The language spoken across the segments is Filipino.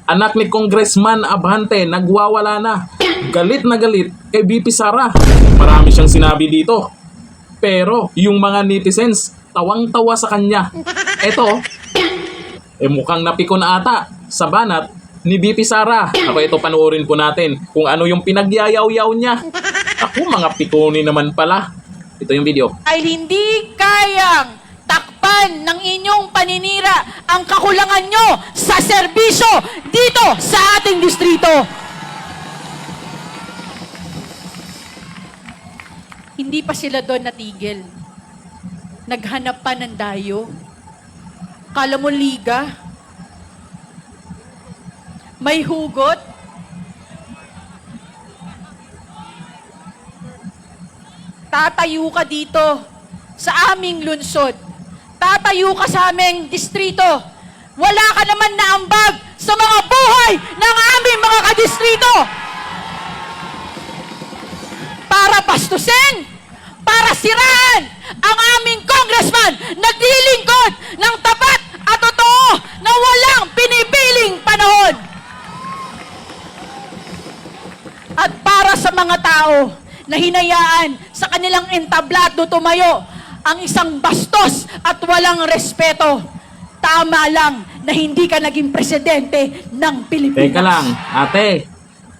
Anak ni Congressman Abante, nagwawala na. Galit na galit kay BP Sara. Marami siyang sinabi dito. Pero yung mga netizens, tawang-tawa sa kanya. Eto, mukhang napiko na ata sa banat ni BP Sara. Ako, ito panoorin po natin kung ano yung pinagyayaw-yaw niya. Ako, mga pikoni naman pala. Ito yung video. Ay hindi kayang takpan ng inyong paninira ang kakulangan nyo sa serbisyo dito sa ating distrito. Hindi pa sila doon natigil. Naghanap pa ng dayo. Kala mo liga? May hugot? Tatayo ka dito sa aming lungsod. Tatayo ka sa aming distrito. Wala ka naman na ambag sa mga buhay ng aming mga kadistrito. Para bastusin, para siraan ang aming congressman naglilingkod ng tapat at totoo na walang pinipiling panahon. At para sa mga tao na hinayaan sa kanilang entablado tumayo ang isang bastos at walang respeto, tama lang na hindi ka naging presidente ng Pilipinas. Teka lang, ate.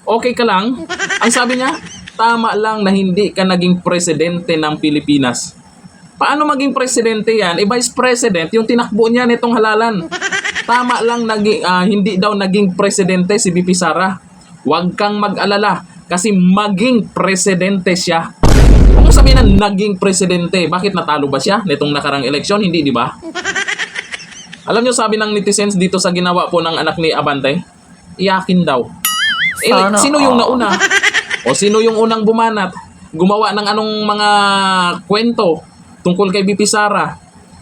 Okay ka lang? Ang sabi niya, tama lang na hindi ka naging presidente ng Pilipinas. Paano maging presidente yan? Vice president, yung tinakbo niya nitong halalan. Tama lang hindi daw naging presidente si BP Sara. Huwag kang mag-alala kasi maging presidente siya. Kung sabihin na naging presidente, bakit natalo ba siya nitong nakarang eleksyon? Hindi, di ba? Alam nyo, sabi ng netizens dito sa ginawa po ng anak ni Abante, iyakin daw. Sino yung nauna? O sino yung unang bumanat? Gumawa ng anong mga kwento tungkol kay BP Sara?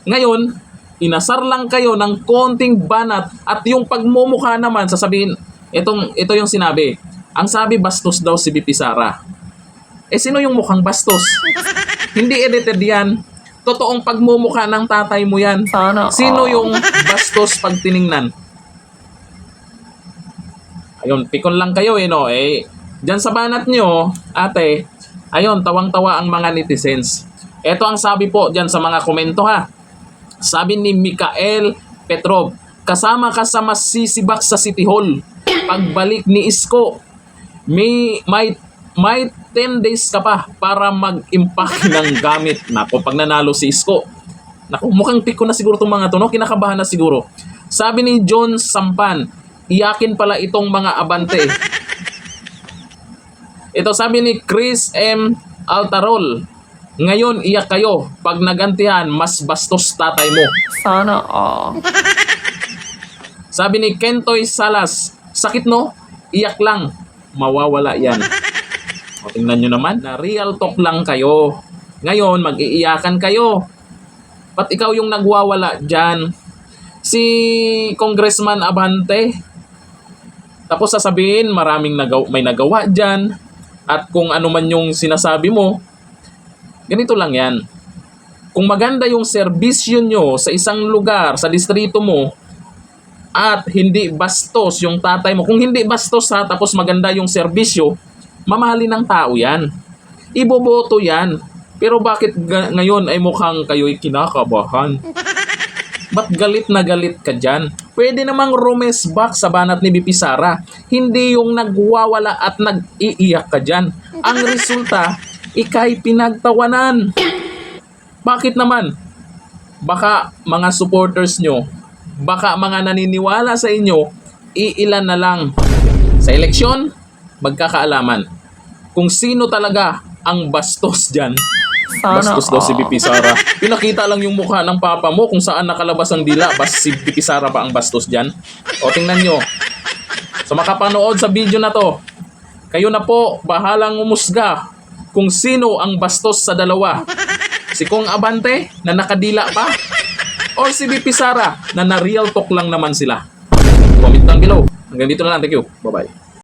Ngayon, inasar lang kayo ng konting banat at yung pagmumukha naman, sasabihin, ito yung sinabi. Ang sabi, bastos daw si BP Sara. Sino yung mukhang bastos? Hindi edited yan. Totoong pagmumukha ng tatay mo yan. Sino yung bastos pag tiningnan? Ayun, pikon lang kayo no? Diyan sa banat nyo, ate, ayun, tawang-tawa ang mga netizens. Ito ang sabi po diyan sa mga komento ha. Sabi ni Mikael Petrov, kasama ka sa masisibak sa City Hall. Pagbalik ni Isko, may 10 days ka pa para mag-impact ng gamit. Naku, pag nanalo si Isko, naku, mukhang piko na siguro itong mga to, no? Kinakabahan na siguro. Sabi ni John Sampan, iyakin pala itong mga Abante. Ito sabi ni Chris M. Altarol, ngayon iyak kayo. Pag nagantihan, mas bastos tatay mo. Sabi ni Kentoy Salas, sakit no? Iyak lang. Mawawala yan. O, tingnan nyo naman, na real talk lang kayo. Ngayon, mag-iiyakan kayo. Ba't ikaw yung nagwawala dyan? Si Congressman Abante, tapos sasabihin, may nagawa dyan. At kung ano man yung sinasabi mo, ganito lang yan. Kung maganda yung serbisyo nyo sa isang lugar, sa distrito mo, at hindi bastos yung tatay mo. Kung hindi bastos ha, tapos maganda yung serbisyo, mamahalin ng tao yan. Iboboto yan. Pero bakit ngayon ay mukhang kayo'y kinakabahan? Ba't galit na galit ka dyan? Pwede namang rumesbak sa banat ni BP Sara. Hindi yung nagwawala at nag-iiyak ka dyan. Ang resulta, ikay pinagtawanan. Bakit naman? Baka mga supporters nyo, baka mga naniniwala sa inyo, iilan na lang. Sa eleksyon, magkakaalaman kung sino talaga ang bastos dyan. Bastos daw si BP Sara. Pinakita lang yung mukha ng papa mo kung saan nakalabas ang dila. Si BP Sara ba ang bastos dyan? O tingnan nyo. So makapanood sa video na to, kayo na po bahalang umusga kung sino ang bastos sa dalawa. Si Kong Abante na nakadila pa, or si BP Sara na na-real talk lang naman sila. Comment down below. Hanggang dito na lang. Thank you. Bye-bye.